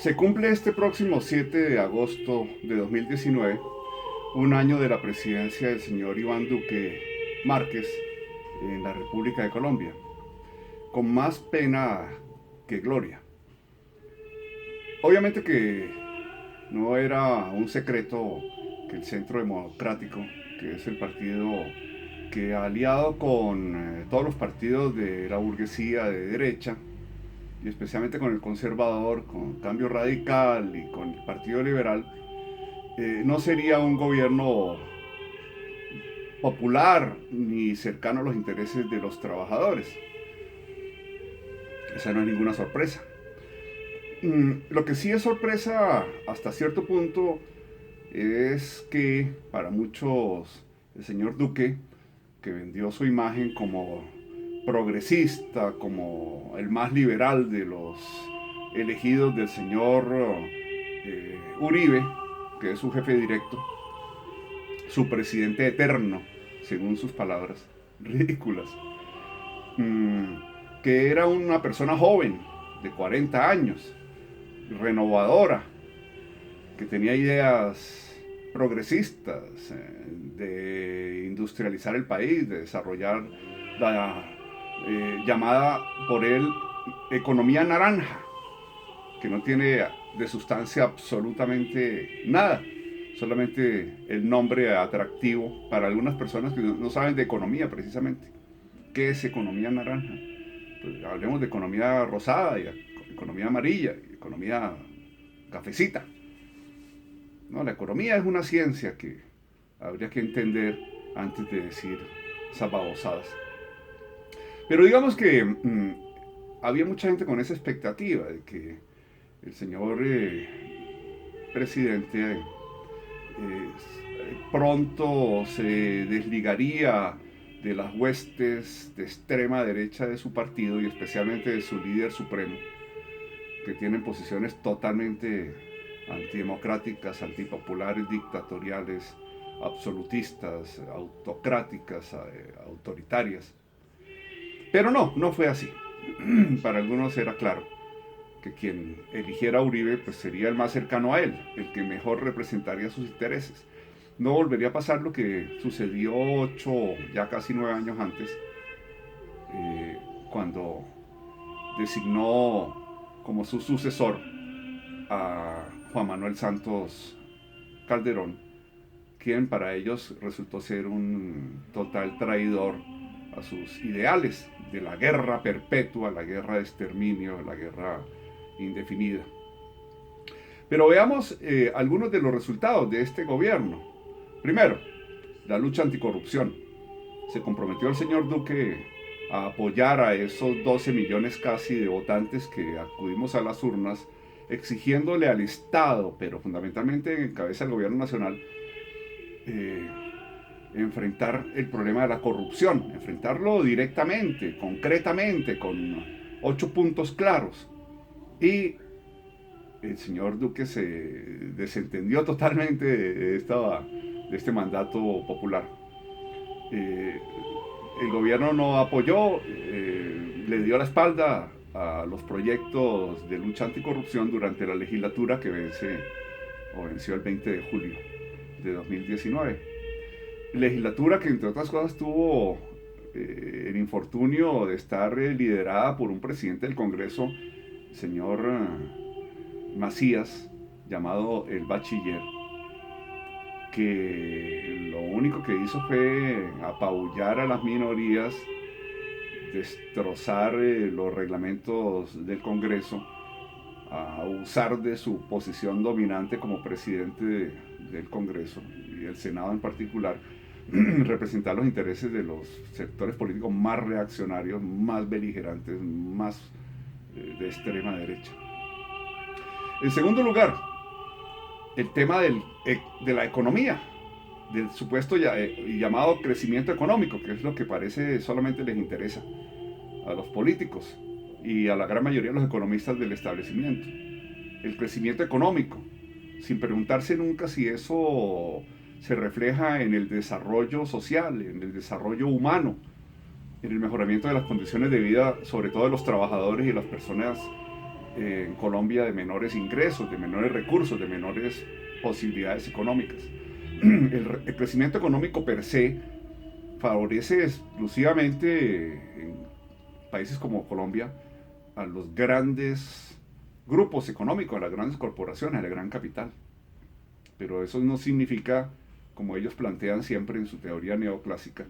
Se cumple este próximo 7 de agosto de 2019 un año de la presidencia del señor Iván Duque Márquez en la República de Colombia, con más pena que gloria. Obviamente que no era un secreto que el Centro Democrático, que es el partido que aliado con todos los partidos de la burguesía de derecha, y especialmente con el conservador, con Cambio Radical y con el Partido Liberal, no sería un gobierno popular ni cercano a los intereses de los trabajadores. Esa no es ninguna sorpresa. Lo que sí es sorpresa hasta cierto punto es que para muchos el señor Duque, que vendió su imagen como progresista, como el más liberal de los elegidos del señor Uribe, que es su jefe directo, su presidente eterno, según sus palabras, ridículas, mm, que era una persona joven, de 40 años, renovadora, que tenía ideas progresistas de industrializar el país, de desarrollar la llamada por él economía naranja, que no tiene de sustancia absolutamente nada, solamente el nombre atractivo para algunas personas que no saben de economía precisamente. ¿Qué es economía naranja? Pues hablemos de economía rosada, y economía amarilla, y economía cafecita. No, la economía es una ciencia que habría que entender antes de decir esas babosadas. Pero digamos que había mucha gente con esa expectativa de que el señor presidente pronto se desligaría de las huestes de extrema derecha de su partido y especialmente de su líder supremo, que tienen posiciones totalmente antidemocráticas, antipopulares, dictatoriales, absolutistas, autocráticas, autoritarias. Pero no fue así. Para algunos era claro que quien eligiera a Uribe pues sería el más cercano a él, el que mejor representaría sus intereses. No volvería a pasar lo que sucedió 8, ya casi 9 años antes, cuando designó como su sucesor a Juan Manuel Santos Calderón, quien para ellos resultó ser un total traidor a sus ideales de la guerra perpetua, la guerra de exterminio, la guerra indefinida. Pero veamos algunos de los resultados de este gobierno. Primero, la lucha anticorrupción. Se comprometió el señor Duque a apoyar a esos 12 millones casi de votantes que acudimos a las urnas, exigiéndole al Estado, pero fundamentalmente en cabeza del gobierno nacional, eh, enfrentar el problema de la corrupción, enfrentarlo directamente, concretamente, con 8 puntos claros. Y el señor Duque se desentendió totalmente de este mandato popular. Eh, el gobierno no apoyó, le dio la espalda a los proyectos de lucha anticorrupción durante la legislatura que venció el 20 de julio de 2019. Legislatura que entre otras cosas tuvo el infortunio de estar liderada por un presidente del Congreso, el señor Macías, llamado el Bachiller, que lo único que hizo fue apabullar a las minorías, destrozar los reglamentos del Congreso, a usar de su posición dominante como presidente del Congreso y del Senado en particular, representar los intereses de los sectores políticos más reaccionarios, más beligerantes, más de extrema derecha. En segundo lugar, el tema de la economía, del supuesto llamado crecimiento económico, que es lo que parece solamente les interesa a los políticos y a la gran mayoría de los economistas del establecimiento. El crecimiento económico, sin preguntarse nunca si eso se refleja en el desarrollo social, en el desarrollo humano, en el mejoramiento de las condiciones de vida, sobre todo de los trabajadores y las personas en Colombia de menores ingresos, de menores recursos, de menores posibilidades económicas. El crecimiento económico per se favorece exclusivamente en países como Colombia a los grandes grupos económicos, a las grandes corporaciones, a la gran capital. Pero eso no significa, como ellos plantean siempre en su teoría neoclásica,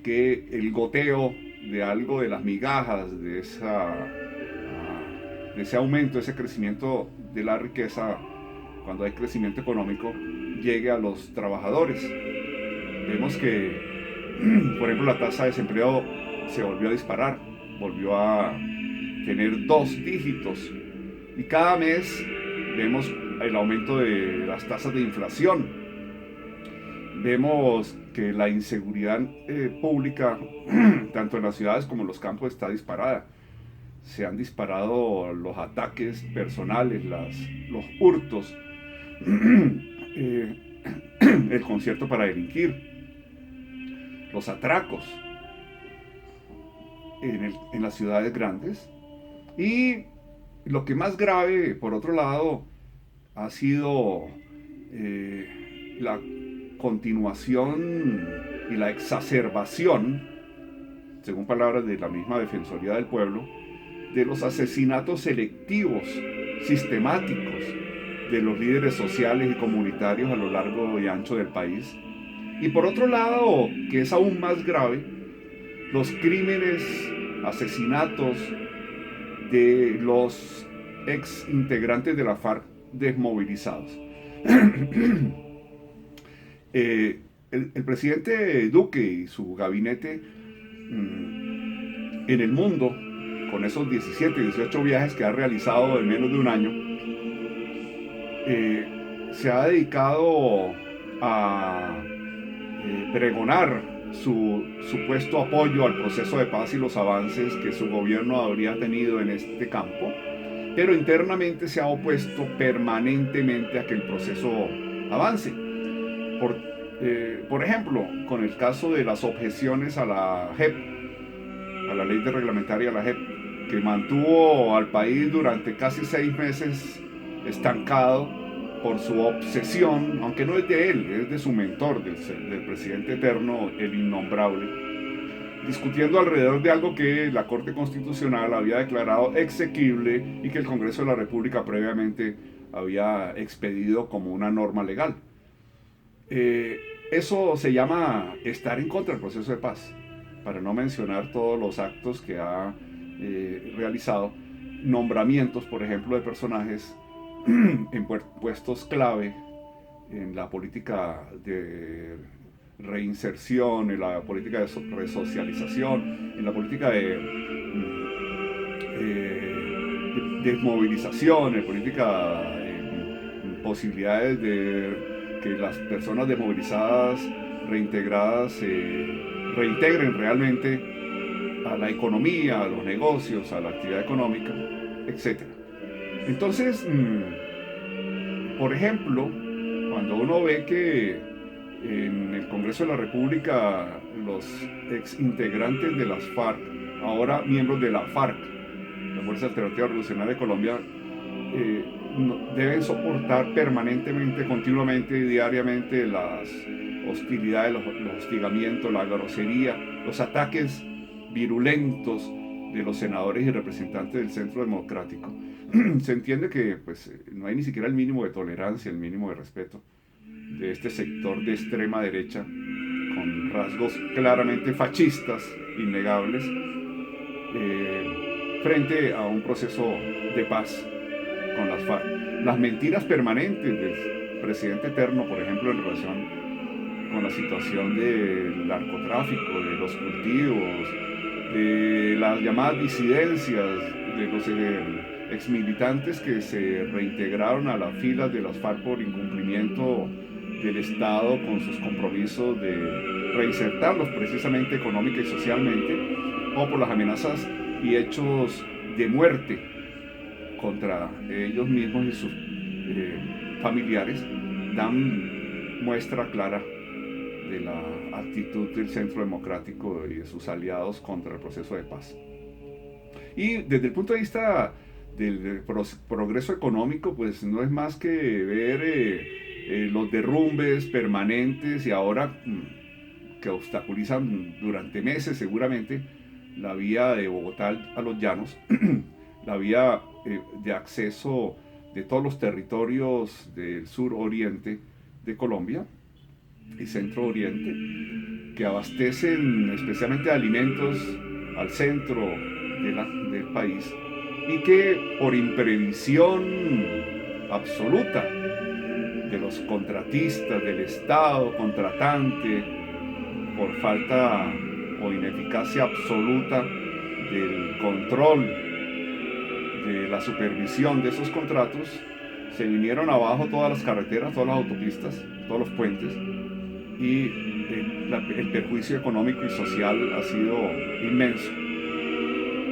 que el goteo de algo de las migajas, de ese aumento, ese crecimiento de la riqueza, cuando hay crecimiento económico, llegue a los trabajadores. Vemos que, por ejemplo, la tasa de desempleo se volvió a disparar, volvió a tener 2 dígitos, y cada mes vemos el aumento de las tasas de inflación. Vemos que la inseguridad pública, tanto en las ciudades como en los campos, está disparada. Se han disparado los ataques personales, los hurtos, el concierto para delinquir, los atracos en las ciudades grandes. Y lo que más grave, por otro lado, ha sido la continuación y la exacerbación, según palabras de la misma Defensoría del Pueblo, de los asesinatos selectivos, sistemáticos, de los líderes sociales y comunitarios a lo largo y ancho del país. Y por otro lado, que es aún más grave, los crímenes, asesinatos de los ex integrantes de la FARC desmovilizados. El presidente Duque y su gabinete en el mundo, con esos 17, 18 viajes que ha realizado en menos de un año, se ha dedicado a pregonar su supuesto apoyo al proceso de paz y los avances que su gobierno habría tenido en este campo, pero internamente se ha opuesto permanentemente a que el proceso avance. Por ejemplo, con el caso de las objeciones a la JEP, a la ley de reglamentaria de la JEP, que mantuvo al país durante casi 6 meses estancado por su obsesión, aunque no es de él, es de su mentor, del presidente eterno, el innombrable, discutiendo alrededor de algo que la Corte Constitucional había declarado exequible y que el Congreso de la República previamente había expedido como una norma legal. Eso se llama estar en contra del proceso de paz, para no mencionar todos los actos que ha realizado, nombramientos, por ejemplo, de personajes en puestos clave en la política de reinserción, en la política de resocialización, en la política de desmovilización, en política de posibilidades de que las personas desmovilizadas, reintegradas, reintegren realmente a la economía, a los negocios, a la actividad económica, etc. Entonces, por ejemplo, cuando uno ve que en el Congreso de la República los ex integrantes de las FARC, ahora miembros de la FARC, la Fuerza Alternativa Revolucionaria de Colombia, deben soportar permanentemente, continuamente y diariamente las hostilidades, los hostigamientos, la grosería, los ataques virulentos de los senadores y representantes del Centro Democrático. Se entiende que pues, no hay ni siquiera el mínimo de tolerancia, el mínimo de respeto de este sector de extrema derecha, con rasgos claramente fascistas, innegables, frente a un proceso de paz con las FARC. Las mentiras permanentes del presidente eterno, por ejemplo, en relación con la situación del narcotráfico, de los cultivos, de las llamadas disidencias, de los exmilitantes que se reintegraron a las filas de las FARC por incumplimiento del Estado con sus compromisos de reinsertarlos precisamente económica y socialmente, o por las amenazas y hechos de muerte contra ellos mismos y sus familiares, dan muestra clara de la actitud del Centro Democrático y de sus aliados contra el proceso de paz. Y desde el punto de vista del progreso económico, pues no es más que ver los derrumbes permanentes y ahora que obstaculizan durante meses seguramente la vía de Bogotá a los llanos, la vía de acceso de todos los territorios del sur oriente de Colombia y centro oriente, que abastecen especialmente de alimentos al centro del país y que por imprevisión absoluta de los contratistas, del Estado contratante, por falta o ineficacia absoluta del control, de la supervisión de esos contratos, se vinieron abajo todas las carreteras, todas las autopistas, todos los puentes, y el perjuicio económico y social ha sido inmenso.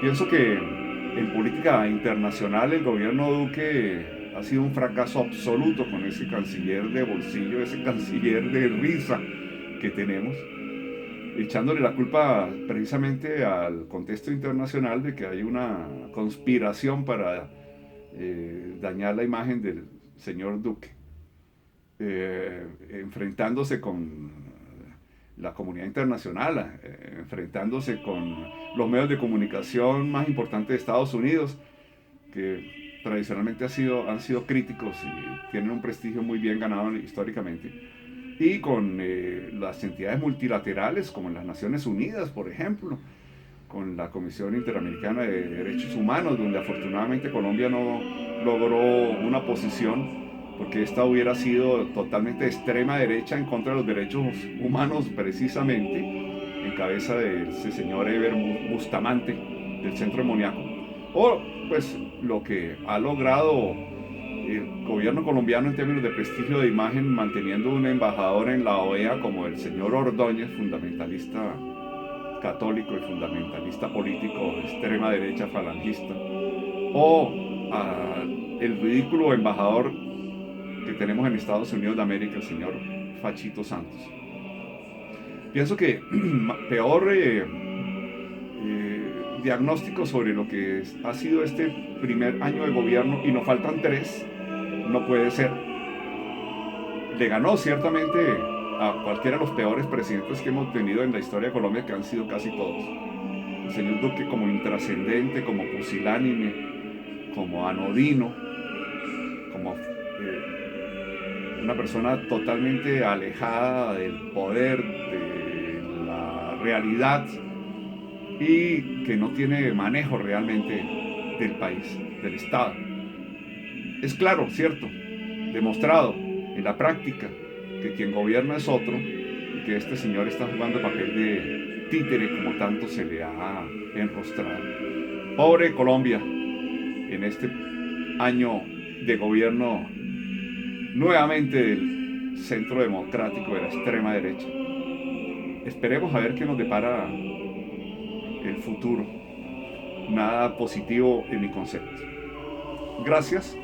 Pienso que en política internacional el gobierno Duque ha sido un fracaso absoluto con ese canciller de bolsillo, ese canciller de risa que tenemos, echándole la culpa precisamente al contexto internacional de que hay una conspiración para dañar la imagen del señor Duque, enfrentándose con la comunidad internacional, enfrentándose con los medios de comunicación más importantes de Estados Unidos, que tradicionalmente han sido críticos y tienen un prestigio muy bien ganado históricamente, y con las entidades multilaterales como las Naciones Unidas, por ejemplo, con la Comisión Interamericana de Derechos Humanos, donde afortunadamente Colombia no logró una posición, porque esta hubiera sido totalmente de extrema derecha en contra de los derechos humanos, precisamente en cabeza de ese señor Eber Bustamante del Centro Demoníaco, o pues lo que ha logrado el gobierno colombiano en términos de prestigio de imagen, manteniendo un embajador en la OEA como el señor Ordóñez, fundamentalista católico y fundamentalista político de extrema derecha falangista, o el ridículo embajador que tenemos en Estados Unidos de América, el señor Fachito Santos. Pienso que peor diagnóstico sobre lo que ha sido este primer año de gobierno, y nos faltan 3, no puede ser. Le ganó ciertamente a cualquiera de los peores presidentes que hemos tenido en la historia de Colombia, que han sido casi todos. El señor Duque como intrascendente, como pusilánime, como anodino, como una persona totalmente alejada del poder, de la realidad, y que no tiene manejo realmente del país, del Estado. Es claro, cierto, demostrado en la práctica que quien gobierna es otro y que este señor está jugando el papel de títere como tanto se le ha enrostrado. Pobre Colombia en este año de gobierno nuevamente del centro democrático de la extrema derecha. Esperemos a ver qué nos depara el futuro. Nada positivo en mi concepto. Gracias.